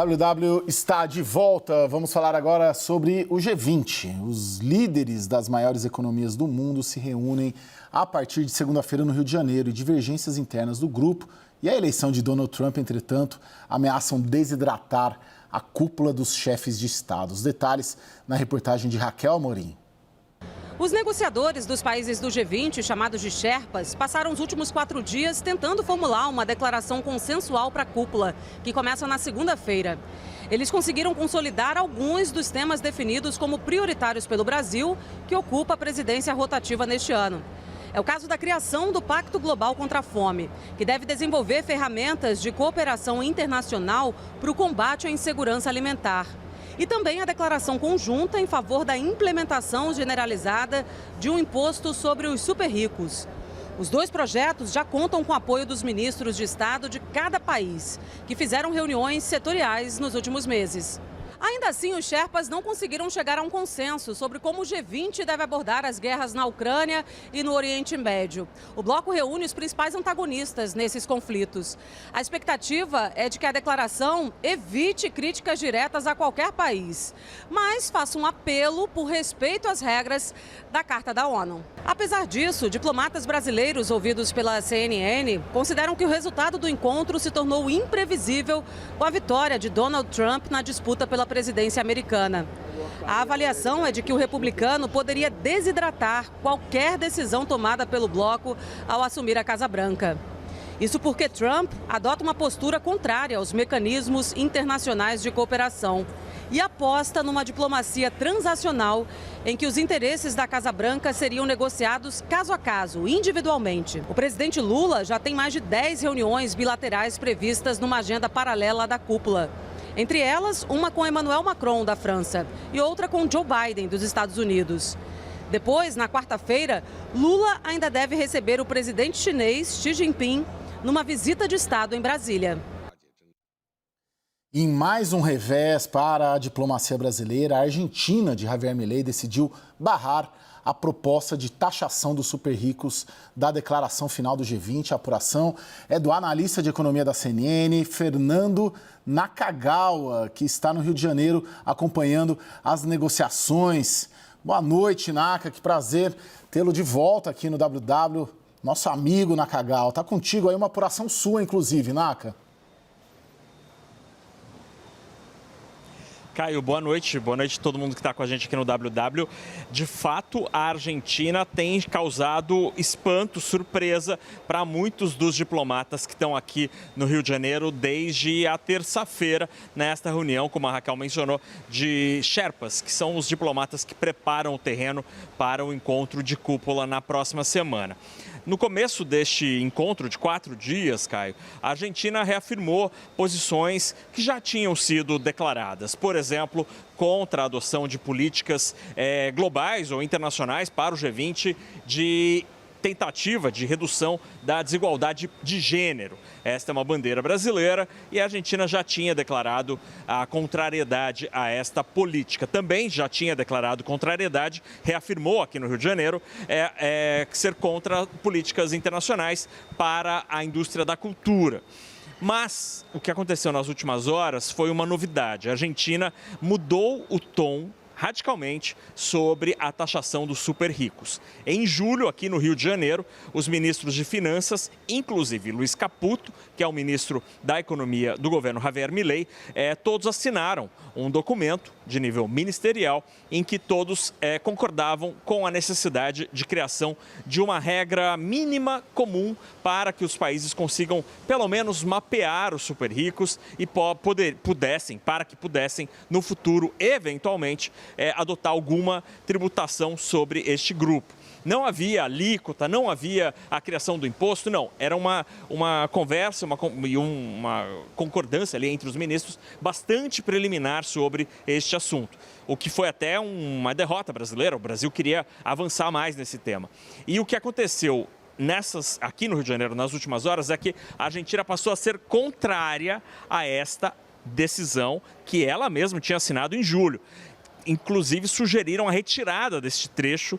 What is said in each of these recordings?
WW está de volta. Vamos falar agora sobre o G20. Os líderes das maiores economias do mundo se reúnem a partir de segunda-feira no Rio de Janeiro e divergências internas do grupo e a eleição de Donald Trump, entretanto, ameaçam desidratar a cúpula dos chefes de Estado. Os detalhes na reportagem de Raquel Amorim. Os negociadores dos países do G20, chamados de Sherpas, passaram os últimos 4 dias tentando formular uma declaração consensual para a cúpula, que começa na segunda-feira. Eles conseguiram consolidar alguns dos temas definidos como prioritários pelo Brasil, que ocupa a presidência rotativa neste ano. É o caso da criação do Pacto Global contra a Fome, que deve desenvolver ferramentas de cooperação internacional para o combate à insegurança alimentar. E também a declaração conjunta em favor da implementação generalizada de um imposto sobre os super ricos. Os 2 projetos já contam com o apoio dos ministros de Estado de cada país, que fizeram reuniões setoriais nos últimos meses. Ainda assim, os Sherpas não conseguiram chegar a um consenso sobre como o G20 deve abordar as guerras na Ucrânia e no Oriente Médio. O bloco reúne os principais antagonistas nesses conflitos. A expectativa é de que a declaração evite críticas diretas a qualquer país, mas faça um apelo por respeito às regras da Carta da ONU. Apesar disso, diplomatas brasileiros ouvidos pela CNN consideram que o resultado do encontro se tornou imprevisível com a vitória de Donald Trump na disputa pela presidência americana. A avaliação é de que o republicano poderia desidratar qualquer decisão tomada pelo bloco ao assumir a Casa Branca. Isso porque Trump adota uma postura contrária aos mecanismos internacionais de cooperação e aposta numa diplomacia transacional em que os interesses da Casa Branca seriam negociados caso a caso, individualmente. O presidente Lula já tem mais de 10 reuniões bilaterais previstas numa agenda paralela da cúpula. Entre elas, uma com Emmanuel Macron, da França, e outra com Joe Biden, dos Estados Unidos. Depois, na quarta-feira, Lula ainda deve receber o presidente chinês Xi Jinping numa visita de Estado em Brasília. Em mais um revés para a diplomacia brasileira, a Argentina de Javier Milei decidiu barrar a proposta de taxação dos super ricos da declaração final do G20. A apuração é do analista de economia da CNN, Fernando Nakagawa, que está no Rio de Janeiro acompanhando as negociações. Boa noite, Naka, que prazer tê-lo de volta aqui no WW. Nosso amigo Nakagawa, está contigo aí uma apuração sua, inclusive, Naka. Caio, boa noite a todo mundo que está com a gente aqui no WW. De fato, a Argentina tem causado espanto, surpresa para muitos dos diplomatas que estão aqui no Rio de Janeiro desde a terça-feira, nesta reunião, como a Raquel mencionou, de Sherpas, que são os diplomatas que preparam o terreno para o encontro de cúpula na próxima semana. No começo deste encontro de 4 dias, Caio, a Argentina reafirmou posições que já tinham sido declaradas. Por exemplo, contra a adoção de políticas globais ou internacionais para o G20 de tentativa de redução da desigualdade de gênero. Esta é uma bandeira brasileira e a Argentina já tinha declarado a contrariedade a esta política. Também já tinha declarado contrariedade, reafirmou aqui no Rio de Janeiro, ser contra políticas internacionais para a indústria da cultura. Mas o que aconteceu nas últimas horas foi uma novidade. A Argentina mudou o tom radicalmente sobre a taxação dos super ricos. Em julho, aqui no Rio de Janeiro, os ministros de Finanças, inclusive Luiz Caputo, que é o ministro da Economia do governo Javier Milei, todos assinaram um documento de nível ministerial em que todos concordavam com a necessidade de criação de uma regra mínima comum para que os países consigam, pelo menos, mapear os super ricos e para que pudessem, no futuro, eventualmente, adotar alguma tributação sobre este grupo. Não havia alíquota, não havia a criação do imposto, não. Era uma conversa e uma concordância ali entre os ministros bastante preliminar sobre este assunto. O que foi até uma derrota brasileira. O Brasil queria avançar mais nesse tema. E o que aconteceu aqui no Rio de Janeiro nas últimas horas é que a Argentina passou a ser contrária a esta decisão que ela mesma tinha assinado em julho. Inclusive, sugeriram a retirada deste trecho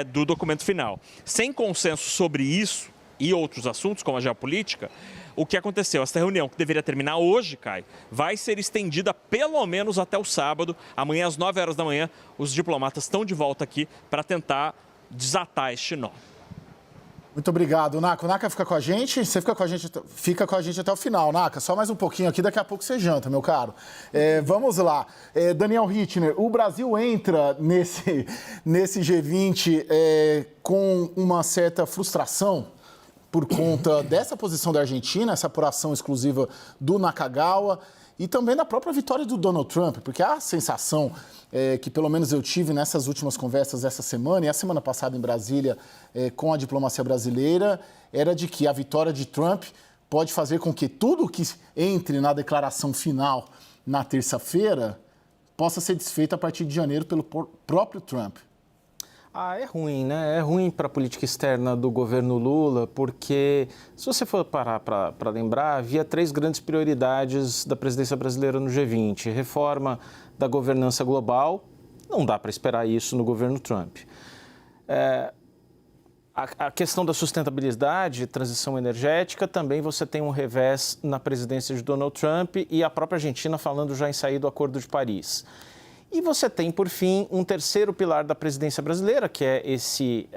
do documento final. Sem consenso sobre isso e outros assuntos, como a geopolítica, o que aconteceu? Essa reunião, que deveria terminar hoje, Caio, vai ser estendida pelo menos até o sábado. Amanhã, às 9 horas da manhã, os diplomatas estão de volta aqui para tentar desatar este nó. Muito obrigado, Naka. O Naka fica com a gente, você fica com a gente até o final, Naka. Só mais um pouquinho aqui, daqui a pouco você janta, meu caro. Vamos lá. Daniel Rittner, o Brasil entra nesse G20 com uma certa frustração por conta dessa posição da Argentina, essa apuração exclusiva do Nakagawa e também da própria vitória do Donald Trump, porque a sensação que pelo menos eu tive nessas últimas conversas essa semana e a semana passada em Brasília com a diplomacia brasileira era de que a vitória de Trump pode fazer com que tudo que entre na declaração final na terça-feira possa ser desfeito a partir de janeiro pelo próprio Trump. É ruim, né? É ruim para a política externa do governo Lula, porque, se você for parar para lembrar, havia 3 grandes prioridades da presidência brasileira no G20. Reforma da governança global, não dá para esperar isso no governo Trump. A questão da sustentabilidade, transição energética, também você tem um revés na presidência de Donald Trump e a própria Argentina falando já em sair do Acordo de Paris. E você tem, por fim, um terceiro pilar da presidência brasileira, que é esse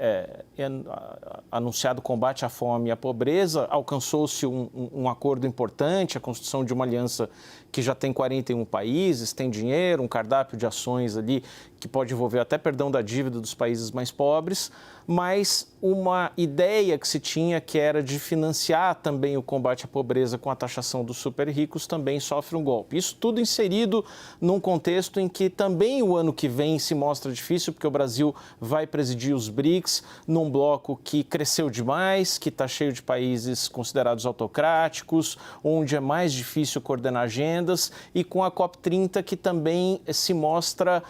anunciado combate à fome e à pobreza. Alcançou-se um acordo importante, a construção de uma aliança que já tem 41 países, tem dinheiro, um cardápio de ações ali que pode envolver até perdão da dívida dos países mais pobres, mas uma ideia que se tinha, que era de financiar também o combate à pobreza com a taxação dos super ricos, também sofre um golpe. Isso tudo inserido num contexto em que também o ano que vem se mostra difícil, porque o Brasil vai presidir os BRICS, num bloco que cresceu demais, que está cheio de países considerados autocráticos, onde é mais difícil coordenar agendas, e com a COP30 que também se mostra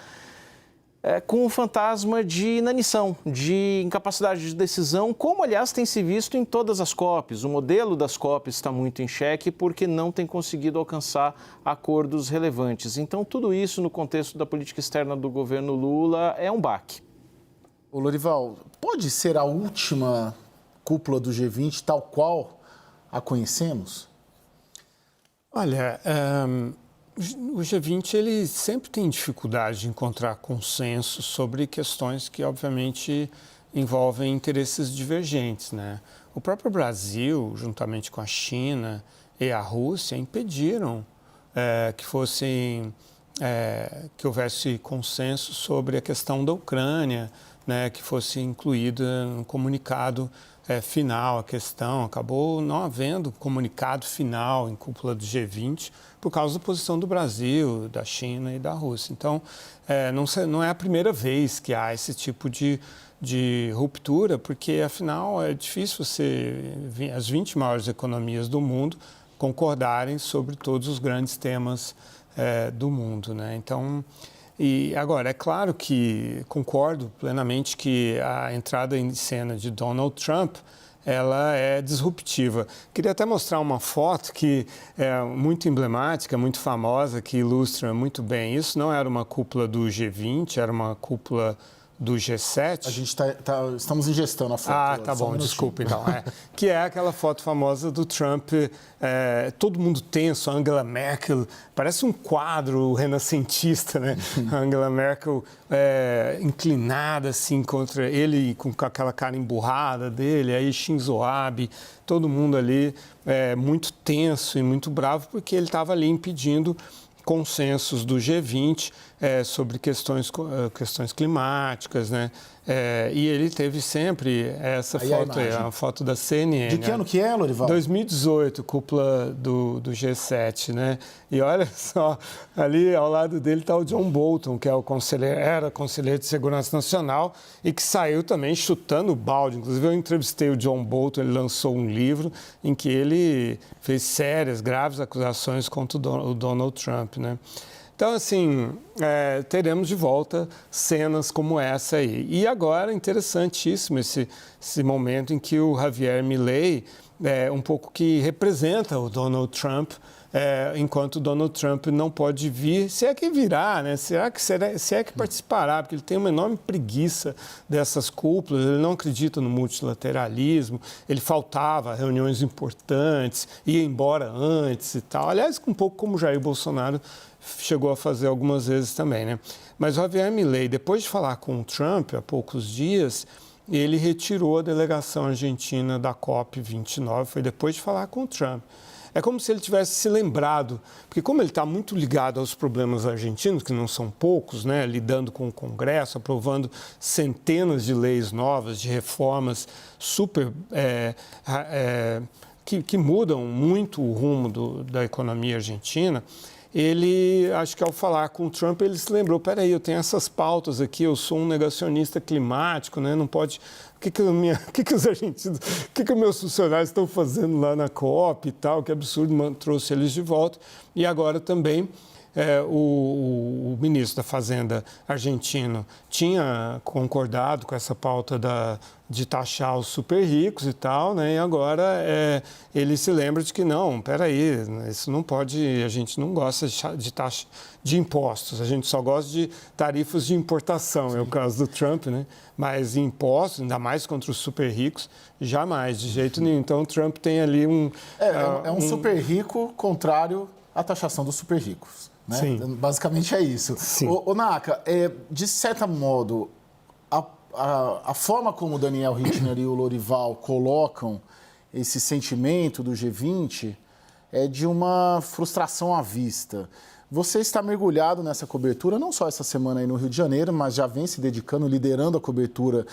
com um fantasma de inanição, de incapacidade de decisão, como, aliás, tem se visto em todas as COPs. O modelo das COPs está muito em xeque porque não tem conseguido alcançar acordos relevantes. Então, tudo isso, no contexto da política externa do governo Lula, é um baque. Ô, Lorival, pode ser a última cúpula do G20 tal qual a conhecemos? Olha, o G20 ele sempre tem dificuldade de encontrar consenso sobre questões que, obviamente, envolvem interesses divergentes, né? O próprio Brasil, juntamente com a China e a Rússia, impediram que houvesse consenso sobre a questão da Ucrânia, né? Que fosse incluída no comunicado final a questão. Acabou não havendo comunicado final em cúpula do G20 por causa da posição do Brasil, da China e da Rússia. Então, não é a primeira vez que há esse tipo de ruptura, porque, afinal, é difícil as 20 maiores economias do mundo concordarem sobre todos os grandes temas do mundo, né? Então, e agora, é claro que concordo plenamente que a entrada em cena de Donald Trump, ela é disruptiva. Queria até mostrar uma foto que é muito emblemática, muito famosa, que ilustra muito bem isso. Não era uma cúpula do G20, era uma cúpula do G7. A gente estamos ingestando a foto. Tá bom, desculpa então. Que é aquela foto famosa do Trump, todo mundo tenso, Angela Merkel, parece um quadro renascentista, né? Angela Merkel inclinada assim contra ele, com aquela cara emburrada dele, aí Shinzo Abe, todo mundo ali muito tenso e muito bravo, porque ele estava ali impedindo consensos do G20 sobre questões climáticas, né? E ele teve sempre essa foto, a foto da CNN. De que ano que é, Lorival? 2018, cúpula do G7, né? E olha só, ali ao lado dele está o John Bolton, que era conselheiro de Segurança Nacional e que saiu também chutando o balde. Inclusive, eu entrevistei o John Bolton, ele lançou um livro em que ele fez sérias, graves acusações contra o Donald Trump, né? Então, assim, teremos de volta cenas como essa aí. E agora, interessantíssimo esse momento em que o Javier Milei, um pouco que representa o Donald Trump enquanto Donald Trump não pode vir, se é que virá, né? Se é que participará, porque ele tem uma enorme preguiça dessas cúpulas, ele não acredita no multilateralismo, ele faltava a reuniões importantes, ia embora antes e tal. Aliás, um pouco como Jair Bolsonaro chegou a fazer algumas vezes também, né? Mas o Javier Milei, depois de falar com o Trump há poucos dias, ele retirou a delegação argentina da COP29, foi depois de falar com o Trump. É como se ele tivesse se lembrado, porque como ele está muito ligado aos problemas argentinos, que não são poucos, né, lidando com o Congresso, aprovando centenas de leis novas, de reformas super que mudam muito o rumo da economia argentina, ele, acho que ao falar com o Trump, ele se lembrou, peraí, eu tenho essas pautas aqui, eu sou um negacionista climático, né? Não pode... O que os argentinos, o que os meus funcionários estão fazendo lá na COP e tal, que absurdo, trouxe eles de volta. E agora também o ministro da Fazenda argentino tinha concordado com essa pauta de taxar os super ricos e tal, né? E agora ele se lembra de que não, peraí, isso não pode, a gente não gosta de taxa de impostos, a gente só gosta de tarifas de importação, Sim. É o caso do Trump, né? Mas impostos, ainda mais contra os super ricos, jamais, de jeito nenhum. Então o Trump tem ali um super rico contrário à taxação dos super ricos. Né? Sim. Basicamente é isso. Ô Naka, de certo modo, a forma como o Daniel Rittner e o Lorival colocam esse sentimento do G20 é de uma frustração à vista. Você está mergulhado nessa cobertura, não só essa semana aí no Rio de Janeiro, mas já vem se dedicando, liderando a cobertura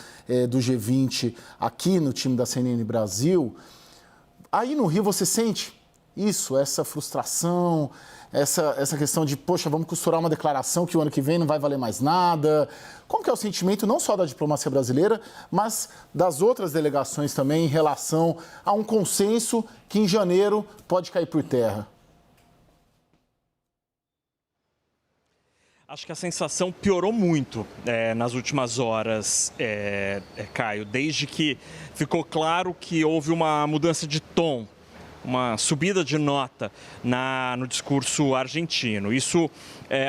do G20 aqui no time da CNN Brasil. Aí no Rio você sente isso, essa frustração, essa questão de, poxa, vamos costurar uma declaração que o ano que vem não vai valer mais nada. Como que é o sentimento não só da diplomacia brasileira, mas das outras delegações também em relação a um consenso que em janeiro pode cair por terra? Acho que a sensação piorou muito nas últimas horas, Caio, desde que ficou claro que houve uma mudança de tom, uma subida de nota no discurso argentino. Isso,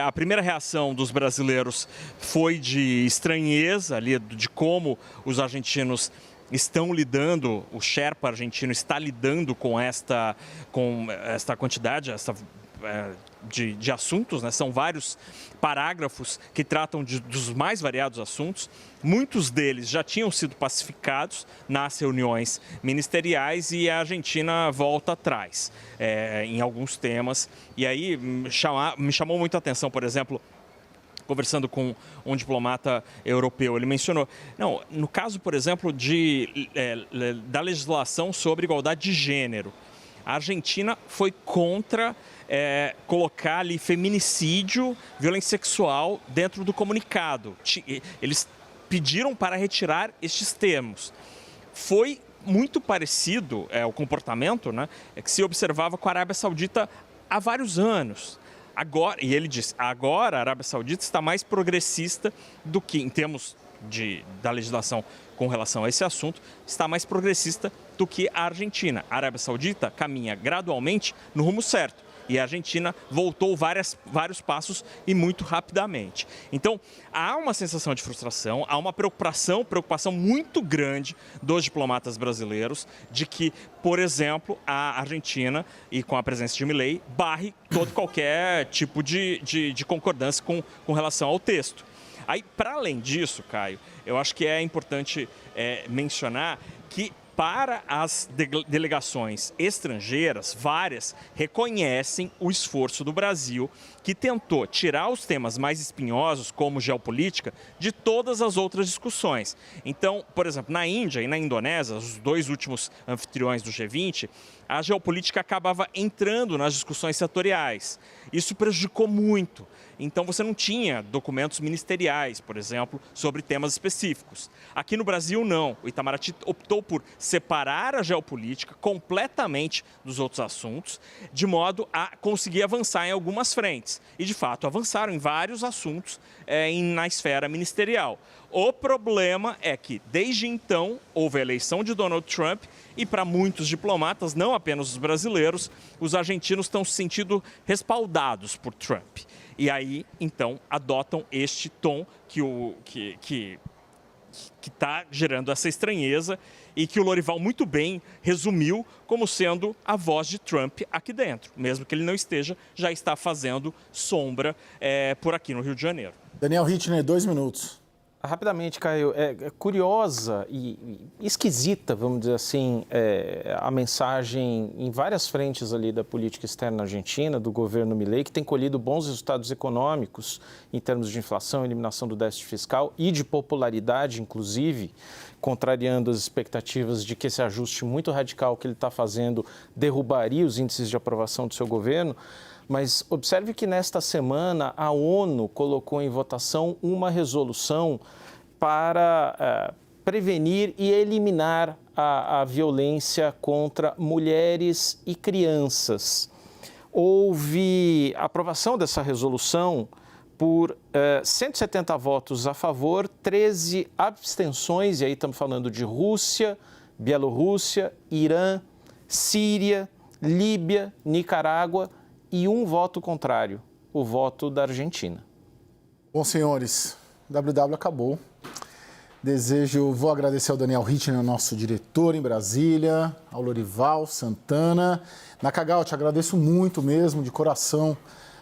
a primeira reação dos brasileiros foi de estranheza ali, de como os argentinos estão lidando, o Sherpa argentino está lidando com esta quantidade, de assuntos, né? São vários parágrafos que tratam dos mais variados assuntos. Muitos deles já tinham sido pacificados nas reuniões ministeriais e a Argentina volta atrás em alguns temas. E aí me chamou muito a atenção, por exemplo, conversando com um diplomata europeu, ele mencionou, no caso, por exemplo, da legislação sobre igualdade de gênero, a Argentina foi contra colocar ali feminicídio, violência sexual dentro do comunicado. Eles pediram para retirar estes termos. Foi muito parecido o comportamento, né, que se observava com a Arábia Saudita há vários anos. Agora, e ele disse, agora a Arábia Saudita está mais progressista do que, em termos da legislação com relação a esse assunto, está mais progressista do que a Argentina. A Arábia Saudita caminha gradualmente no rumo certo. E a Argentina voltou vários passos e muito rapidamente. Então, há uma sensação de frustração, há uma preocupação muito grande dos diplomatas brasileiros de que, por exemplo, a Argentina, e com a presença de Milei, barre qualquer tipo de concordância com relação ao texto. Aí, para além disso, Caio, eu acho que é importante mencionar que para as delegações estrangeiras, várias reconhecem o esforço do Brasil, que tentou tirar os temas mais espinhosos, como geopolítica, de todas as outras discussões. Então, por exemplo, na Índia e na Indonésia, os dois últimos anfitriões do G20, a geopolítica acabava entrando nas discussões setoriais. Isso prejudicou muito. Então, você não tinha documentos ministeriais, por exemplo, sobre temas específicos. Aqui no Brasil, não. O Itamaraty optou por separar a geopolítica completamente dos outros assuntos, de modo a conseguir avançar em algumas frentes. E, de fato, avançaram em vários assuntos na esfera ministerial. O problema é que, desde então, houve a eleição de Donald Trump e, para muitos diplomatas, não apenas os brasileiros, os argentinos estão se sentindo respaldados por Trump. E aí, então, adotam este tom que está gerando essa estranheza e que o Lorival muito bem resumiu como sendo a voz de Trump aqui dentro. Mesmo que ele não esteja, já está fazendo sombra por aqui no Rio de Janeiro. Daniel Rittner, 2 minutos. Rapidamente, Caio, é curiosa e esquisita, vamos dizer assim, a mensagem em várias frentes ali da política externa argentina, do governo Milei, que tem colhido bons resultados econômicos em termos de inflação, eliminação do déficit fiscal e de popularidade, inclusive, contrariando as expectativas de que esse ajuste muito radical que ele está fazendo derrubaria os índices de aprovação do seu governo. Mas observe que nesta semana a ONU colocou em votação uma resolução para prevenir e eliminar a violência contra mulheres e crianças. Houve aprovação dessa resolução por 170 votos a favor, 13 abstenções, e aí estamos falando de Rússia, Bielorrússia, Irã, Síria, Líbia, Nicarágua, e um voto contrário, o voto da Argentina. Bom, senhores, o WW acabou. Vou agradecer ao Daniel Rittner, nosso diretor em Brasília, ao Lorival Santana. Nakagawa, te agradeço muito mesmo, de coração,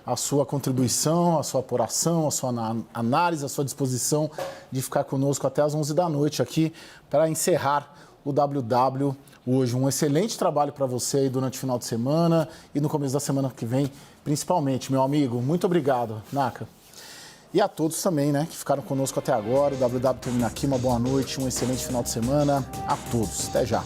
a sua contribuição, a sua apuração, a sua análise, a sua disposição de ficar conosco até às 11 da noite aqui para encerrar o WW hoje. Um excelente trabalho para você aí durante o final de semana e no começo da semana que vem, principalmente, meu amigo. Muito obrigado, Naka. E a todos também, né, que ficaram conosco até agora. O WW termina aqui. Uma boa noite, um excelente final de semana a todos. Até já.